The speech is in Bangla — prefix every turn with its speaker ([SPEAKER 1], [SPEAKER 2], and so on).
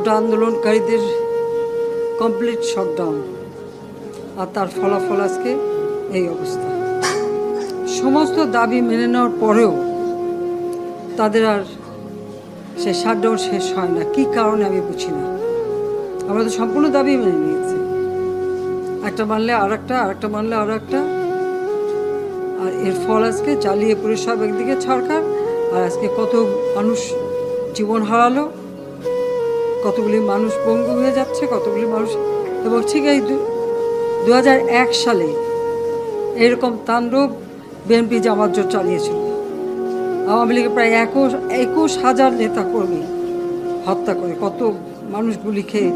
[SPEAKER 1] কোটা আন্দোলনকারীদের কমপ্লিট শটডাউন, আর তার ফলাফল আজকে এই অবস্থা। সমস্ত দাবি মেনে নেওয়ার পরেও তাদের আর সে শাটডাউন শেষ হয় না। কী কারণে আমি বুঝি না। আমরা তো সম্পূর্ণ দাবি মেনে নিয়েছি, একটা মানলে আর একটা, আর একটা মানলে আর একটা, আর এর ফল আজকে চালিয়ে পুরে সব একদিকে সরকার, আর আজকে কত মানুষ জীবন হারালো, কতগুলি মানুষ পঙ্গু হয়ে যাচ্ছে, কতগুলি মানুষ। এবং ঠিক এই 2001 সালে এরকম তাণ্ডব বিএনপি জামাত জোট চালিয়েছিল। আওয়ামী লীগের প্রায় 21,000 নেতা কর্মী হত্যা করে, কত মানুষ গুলি খেয়ে